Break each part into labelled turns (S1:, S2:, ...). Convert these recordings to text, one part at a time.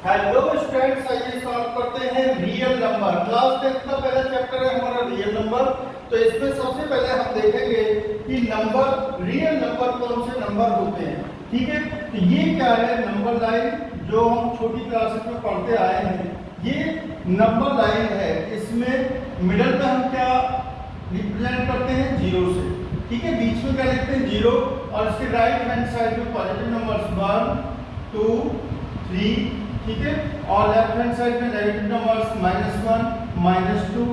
S1: Hello students, आइए start करते हैं रियल नंबर। क्लास 10 का पहला चैप्टर है हमारा रियल नंबर। तो इसमें सबसे पहले हम देखेंगे कि नंबर, रियल नंबर कौन से नंबर होते हैं। ठीक है, तो ये क्या है, नंबर लाइन जो हम छोटी क्लासेस में पढ़ते आए हैं, ये नंबर लाइन है। इसमें मिडल में हम क्या रिप्रेजेंट करते हैं, जीरो से। ठीक है, बीच में क्या लिखते हैं, जीरो, और इसके राइट हैंड साइड में पॉजिटिव नंबर्स 1 2 3, ठीक है, और लेफ्ट हैंड साइड में नेगेटिव नंबर्स -1 -2।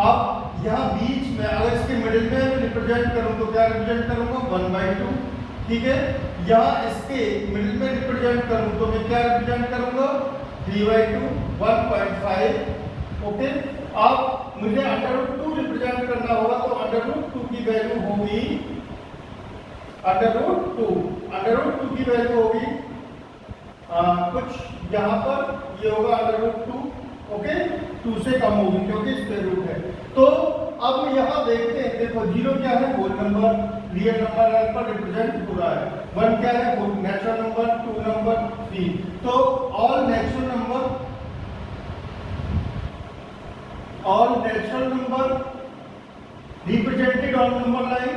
S1: अब यहाँ बीच में अगर इसके मिडिल में रिप्रेजेंट करूँ तो क्या रिप्रेजेंट करूँगा, 1/2। ठीक है, यहाँ इसके मिडिल में रिप्रेजेंट करूँ तो मैं क्या रिप्रेजेंट करूँगा, 3/2, 1.5। ओके, अब मुझे √2 रिप्रेजेंट करना होगा तो √2 की वैल्यू होगी, √2 की वैल्यू होगी कुछ यहाँ पर ये होगा √2। ओके, 2 से कम होगी क्योंकि स्क्वायर रूट है। तो अब यहाँ देखते हैं, देखो जीरो क्या है, होल नंबर, रियल नंबर पर रिप्रेजेंट हो रहा है। 1 क्या है, नेचुरल नंबर, 2 नंबर, 3। तो all natural number represented on number line,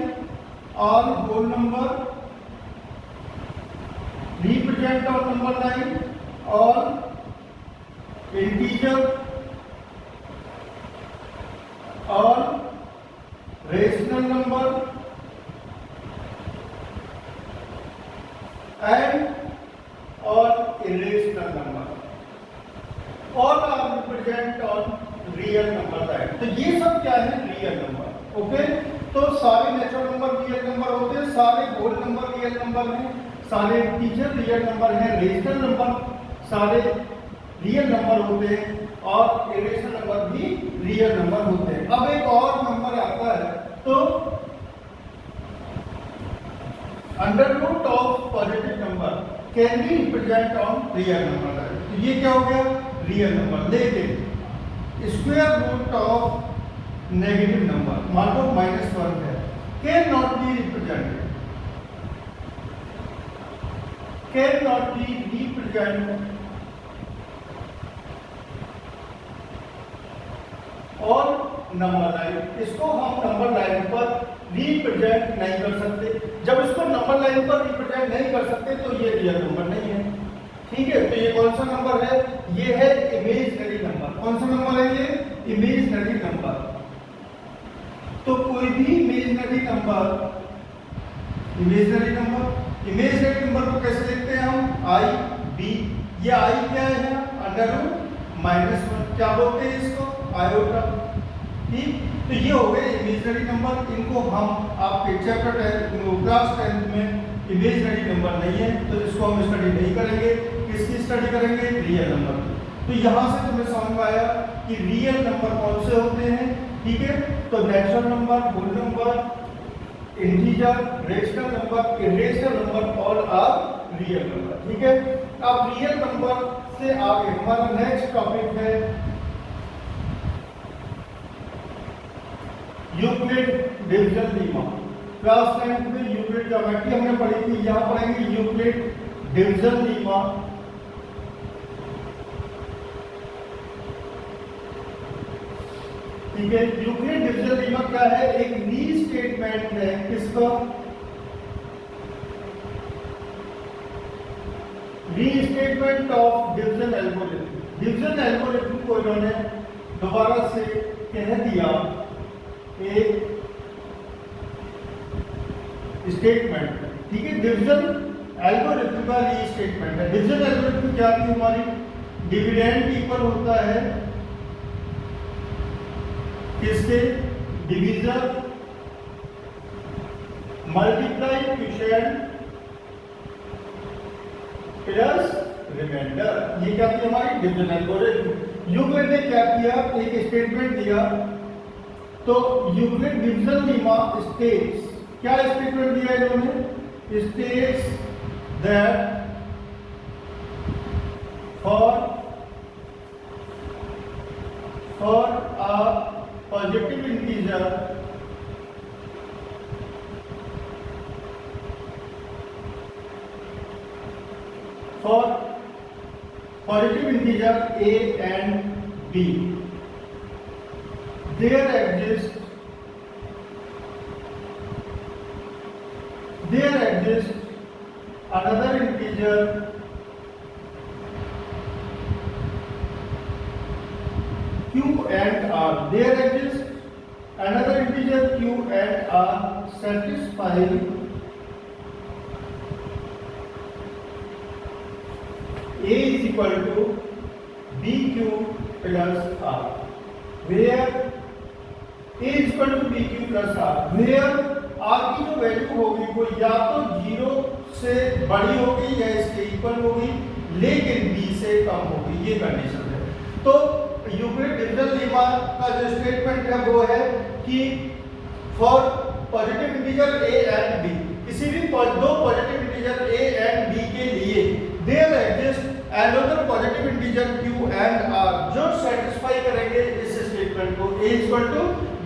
S1: all whole number represent on number line, all integer, all rational number and all irrational number, all are represent on real number line। तो ये सब क्या है, real number. Okay, तो सारे natural number real number होते हैं, सारे होल नंबर रियल नंबर हैं, सारे इंटीजर रियल नंबर है, रेशनल नंबर सारे रियल नंबर होते हैं, और इरेशनल नंबर भी रियल नंबर होते हैं। अब एक और नंबर आता है, तो under root of positive number can be represent on real number. तो ये क्या हो गया, रियल नंबर। लेकिन square root of negative number, मान लो -1 है, can not be represented, cannot be represented और नंबर लाइन, इसको हम नंबर लाइन पर रिप्रेजेंट नहीं कर सकते। जब इसको नंबर लाइन पर रिप्रेजेंट नहीं कर सकते तो ये रियल नंबर नहीं है। ठीक है, तो ये कौन सा नंबर है, ये है इमेजिनरी नंबर। कौन सा नंबर है ये, इमेजिनरी नंबर। तो कोई भी इमेजिनरी नंबर को कैसे लिखते हैं हम, IB। ये I क्या है, √-1, क्या बोलते हैं इसको, आयोटा। ठीक, तो ये हो गए इमेजिनरी नंबर। इनको हम आपके चैप्टर क्लास 10 में इमेजिनरी नंबर नहीं है तो इसको हम स्टडी नहीं करेंगे। किसकी स्टडी करेंगे, रियल नंबर। तो यहाँ से तुम्हें समझ में आया कि रियल नंबर कौन से होते हैं। ठीक है, तो natural number, whole number, integer, rational number, irrational number, all are real number. ठीक है, अब रियल नंबर से आगे हमारा नेक्स्ट टॉपिक है यूक्लिड डिवीजन लीमा। क्लास 10 में यूक्लिड ज्योमेट्री हमने पढ़ी थी, यहाँ पढ़ेंगे यूक्लिड डिवीजन लीमा। ठीक है, यूक्लिड डिवीजन लीमा क्या है, एक रीस्टेटमेंट है किसका, restatement of division algorithm. Division algorithm को इन्होंने दोबारा से कह दिया, एक स्टेटमेंट। ठीक है, डिवीजन एल्गोरिथम का रीस्टेटमेंट है। डिवीजन एल्गोरिथम क्या थी हमारी, डिविडेंड इक्वल होता है किसके, divisor multiply quotient plus reminder. ये क्या थी हमारी डिवीजन एल्गोरिथम। यूक्लिड ने क्या किया, एक स्टेटमेंट दिया। तो यूक्लिड डिवीजन लीमा स्टेट्स, क्या स्टेटमेंट दिया इन्होंने, states that for a positive integer for positive integer a and b, there exists another integer q and r. There exists another integer q and r satisfying a is equal to bq plus r, where a is equal to bq plus r, where r की जो value होगी वो या तो 0 से बड़ी होगी या इसके इक्वल होगी, लेकिन b से कम होगी, ये कंडीशन है। तो यूक्लिड डिविजन लेमा का जो स्टेटमेंट है वो है कि for positive integer a and b, किसी भी दो positive integer a and b के लिए there exist another positive integer q and r जो सेटिस्फाई करेंगे इस स्टेटमेंट को a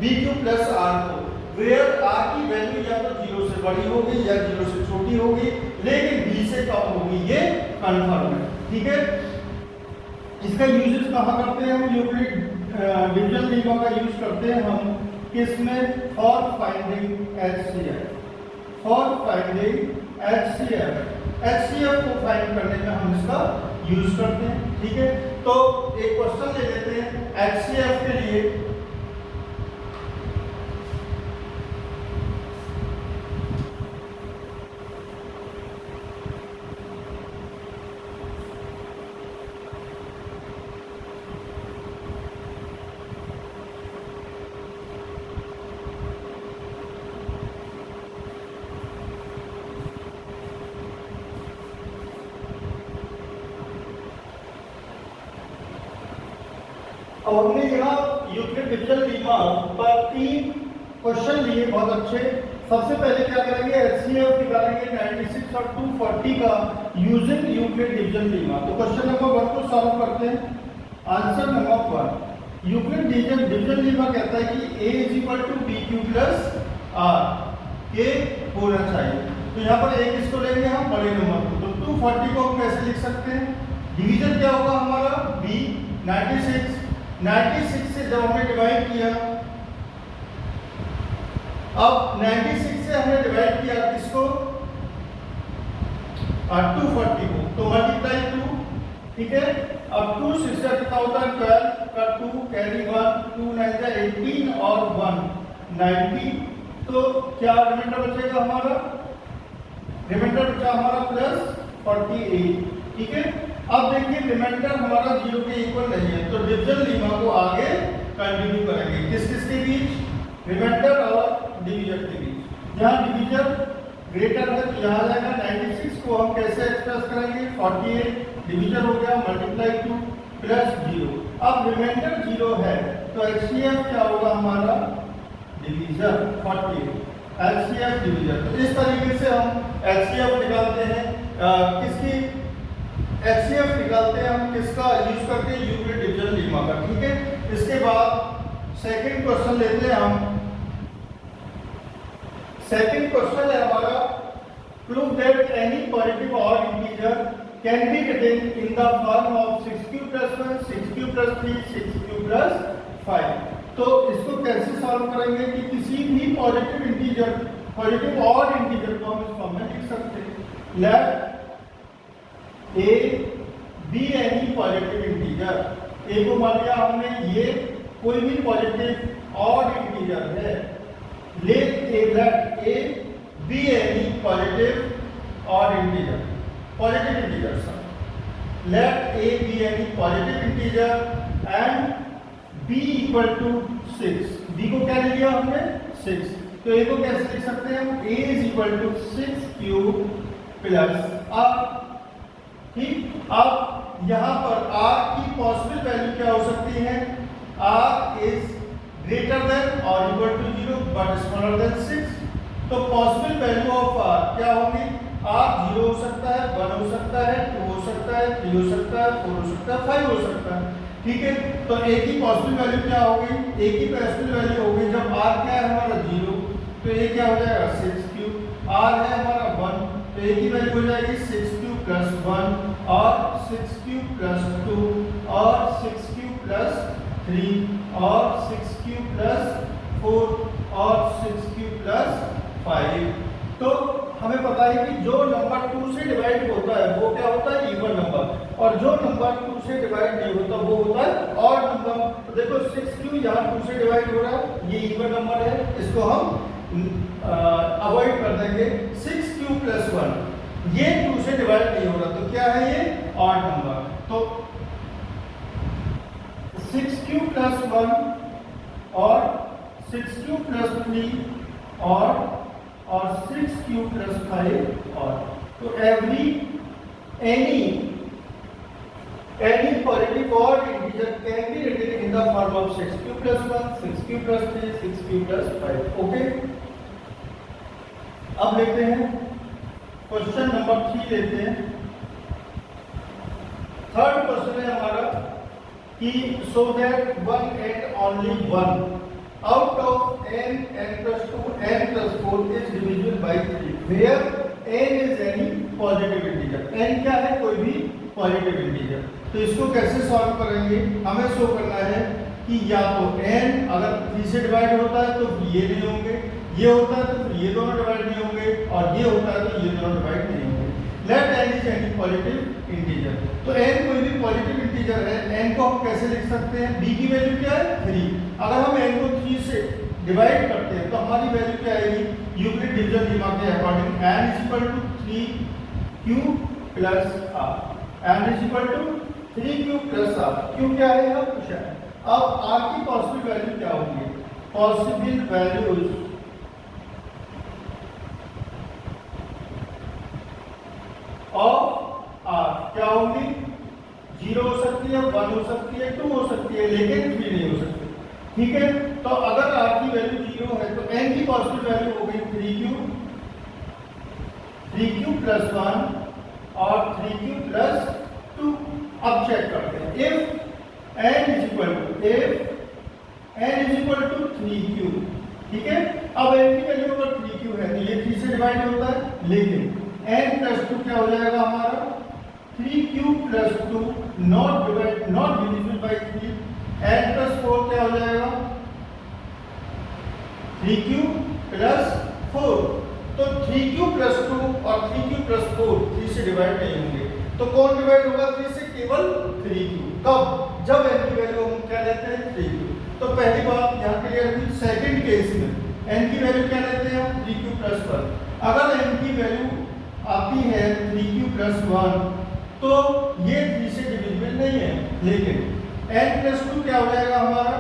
S1: bq plus r को, वेयर r की वैल्यू या तो 0 से बड़ी होगी या 0 से छोटी होगी, लेकिन b से कम होगी, ये कंफर्म है। ठीक है, इसका यूजेस कहाँ करते हैं हम? यूक्लिड डिवीजन लेमा का यूज करते हैं हम किसमें? For finding HCF, for finding HCF, HCF को फाइंड करने में हम इसका यूज करते हैं। ठीक है, तो एक क्वेश्चन ले लेते हैं HCF के लिए। अब हमने यहाँ यूक्लिड डिविजन लेमा पर 3 क्वेश्चन लिए बहुत अच्छे। सबसे पहले क्या करेंगे? HCF निकालेंगे 96 और 240 का यूजिंग यूक्लिड डिविजन लेमा। तो क्वेश्चन नंबर 1 को सॉल्व करते हैं। Answer number 1, Euclid division lemma कहता है कि a is equal to bq plus r, ये होना चाहिए। तो यहाँ पर a किसको लेंगे हम? बड़े नंबर को। तो 240 को हम कैसे लिख सकते हैं? डिवीजन क्या होगा हमारा? b 96 से जब हमने डिवाइड किया, अब 96 से हमने डिवाइड किया किसको? 240 को, तो मल्टीप्लाई 2। ठीक है, अब 2 6 का कितना होता है? 12 का 2 कैरी 1, 2 9 का 18 और 1 90। तो क्या रिमाइंडर बचेगा हमारा? रिमाइंडर बचा हमारा प्लस 48। ठीक है, अब देखिए रिमाइंडर हमारा 0 के इक्वल नहीं है, तो डिवीजन लेमा को आगे कंटिन्यू करेंगे। किस किस के बीच? रिमाइंडर और डिवीजन के बीच। जहाँ डिवीजन ग्रेटर है तो यहाँ जाएगा 96 को हम कैसे एक्सप्रेस करेंगे? 48 डिवीजन हो गया मल्टीप्लाई 2 प्लस 0। अब रिमाइंडर 0 है तो HCF क्या होगा हमारा? Division 48, HCF division. तो इस तरीके से हम HCF निकालते हैं। किसकी HCF निकालते हैं हम? किसका यूज करते हैं? यूक्लिड डिवीजन लेमा का। ठीक है, इसके बाद सेकंड क्वेश्चन लेते हैं हम। सेकंड क्वेश्चन है हमारा, prove that any positive odd integer can be written in the form of 6q + 1, 6q + 3, 6q + 5। तो इसको कैसे सॉल्व करेंगे कि किसी भी पॉजिटिव ऑड इंटीजर को हम इस फॉर्म में लिख सकते हैं। Let a b any positive integer. a को मान लिया हमने ये कोई भी पॉजिटिव ऑड इंटीजर है। Let a b any positive odd integer, positive integer sir. Let a b any positive integer and b equal to 6। b को क्या ले लिया हमने? 6। तो a को कैसे लिख सकते हैं हम? a is equal to 6q plus r। ठीक, अब यहाँ पर r की पॉसिबल वैल्यू क्या हो सकती है? r इज ग्रेटर देन और equal to 0 but smaller than 6। तो पॉसिबल वैल्यू ऑफ r क्या होगी? r 0 हो सकता है, 1 हो सकता है, 2 हो सकता है, 3 हो सकता है, 4 हो सकता है, 5 हो सकता है। ठीक है, तो a की पॉसिबल वैल्यू क्या होगी? a की पॉसिबल वैल्यू होगी जब r क्या है हमारा 0, तो a क्या हो जाएगा? 6q। r है हमारा 1, तो a की वैल्यू हो जाएगी 6q प्लस 1 और 6 क्यूब प्लस 2 और 6 क्यूब प्लस 3 और 6 क्यूब प्लस 4 और 6 क्यूब प्लस 5। तो हमें पता है कि जो नंबर 2 से डिवाइड होता है वो क्या होता है, इवन नंबर, और जो नंबर 2 से डिवाइड नहीं होता वो होता है ऑड नंबर। तो देखो 6 क्यू यहाँ 2 से डिवाइड हो रहा है, ये इवन नंबर है, इसको हम अवॉइड कर देंगे। 6 क्यू प्लस 1 ये 2 से डिवाइड नहीं हो रहा, तो क्या है ये ऑड नंबर। तो 6 क्यू प्लस 1 और 6 क्यू प्लस 3 और 6 क्यू प्लस 5 और तो any positive odd integer can be written in the form of 6 cube plus 1, 6 cube plus 3, 6 cube plus 5. Okay, अब लेते हैं क्वेश्चन नंबर 3 लेते हैं। थर्ड क्वेश्चन है हमारा कि so that one and only one out of n plus 2 n plus 4 is divisible by 3 where n is any positive integer। n क्या है, कोई भी पॉजिटिव इंटीजर। तो इसको कैसे सॉल्व करेंगे, हमें शो करना है कि या तो n अगर 3 से डिवाइड होता है तो ये नहीं होंगे, ये होता है तो फिर ये दोनों डिवाइड नहीं होंगे, और ये होता है तो ये दोनों डिवाइड नहीं होंगे। Let n is any positive integer. तो n कोई भी पॉजिटिव इंटीजर है, n को हम कैसे लिख सकते हैं, b की वैल्यू क्या है 3। अगर हम n को 3 से डिवाइड करते हैं तो हमारी वैल्यू क्या आएगी, यूक्लिड डिवीजन थ्योरम के according n is equal to 3q plus r, n is equal to 3q plus r। क्यों क्या है, यह पूछा है। अब r की पॉसिबल वैल्यू क्या होगी, पॉसिबल वैल्यूज ऑफ r क्या होंगी, 0 हो सकती है, 1 हो सकती है, 2 हो सकती है, लेकिन 3 नहीं हो सकती। ठीक है, तो अगर r की वैल्यू 0 है तो n की पॉसिबल वैल्यू हो गई 3q प्लस 1 और 3q प्लस 2। अब चेक करते हैं, if n is equal to 3q, ठीक है। अब n की वैल्यू अगर 3q है तो ये 3 से डिवाइड होता है, लेकिन n प्लस 2 क्या हो जाएगा हमारा 3q plus 2 not divisible by 3। n plus 4 क्या हो जाएगा 3q प्लस 4। तो 3q प्लस 2 और 3q प्लस 4 3 से डिवाइड नहीं होंगे, तो कौन डिवाइड होगा 3 से, केवल 3q। कब, जब n की वैल्यू हम क्या लेते हैं 3q। तो पहली बात यहाँ क्लियर हुई। सेकंड केस में n की वैल्यू क्या लेते हैं 3q प्लस 1। अगर n की वैल्यू आती है 3q प्लस 1 तो ये 3 से डिविजिबल नहीं है, लेकिन n प्लस 2 क्या हो जाएगा हमारा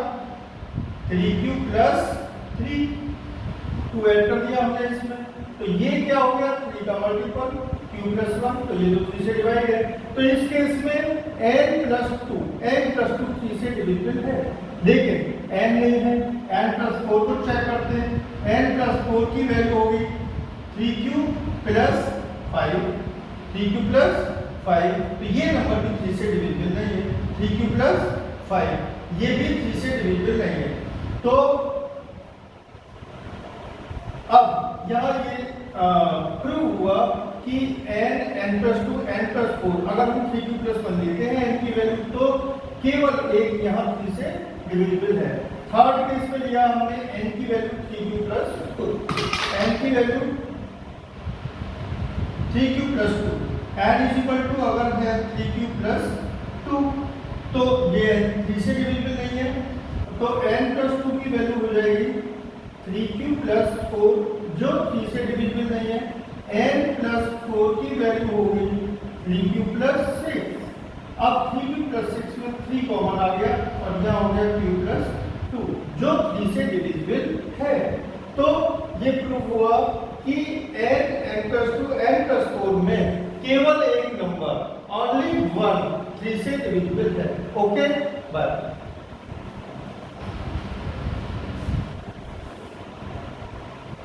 S1: 3q प्लस 3, 2 ऐड कर दिया हमने इसमें, तो ये क्या हो गया 3 का मल्टीपल q प्लस 1, तो ये तो 3 से डिवाइड है। तो इस केस में n प्लस 2 3 से डिविजिबल है, लेकिन n नहीं है। n प्लस 4 को चेक करते हैं, n प्लस 4 की वैल्यू होगी 3q प्लस 5, 3q प्लस 5, तो ये नंबर भी 3 से डिविजिबल नहीं है। 3q प्लस 5 ये भी 3 से डिविजिबल नहीं है। तो अब यहाँ ये प्रूव हुआ कि n प्लस 2 n प्लस 4 अगर हम 3q प्लस 1 लेते हैं n की वैल्यू तो केवल एक यहाँ 3 से डिविजिबल है। थर्ड केस में लिया हमने n की वैल्यू 3q प्लस 2, n की value 3q plus 2, n is equal to अगर है 3q प्लस 2 तो ये 3 से डिविजिबल नहीं है, तो n प्लस 2 की वैल्यू हो जाएगी 3q प्लस 4 जो 3 से डिविजिबल नहीं है। n प्लस 4 की वैल्यू हो गई 3q प्लस 6। अब 3q प्लस 6 में 3 कॉमन आ गया और यहाँ हो गया q प्लस 2 जो 3 से डिविजिबल है। तो ये प्रूफ हुआ कि n प्लस 2 n प्लस 4 में केवल एक नंबर ओनली 1 3 से डिविजिबल है। Okay, bye.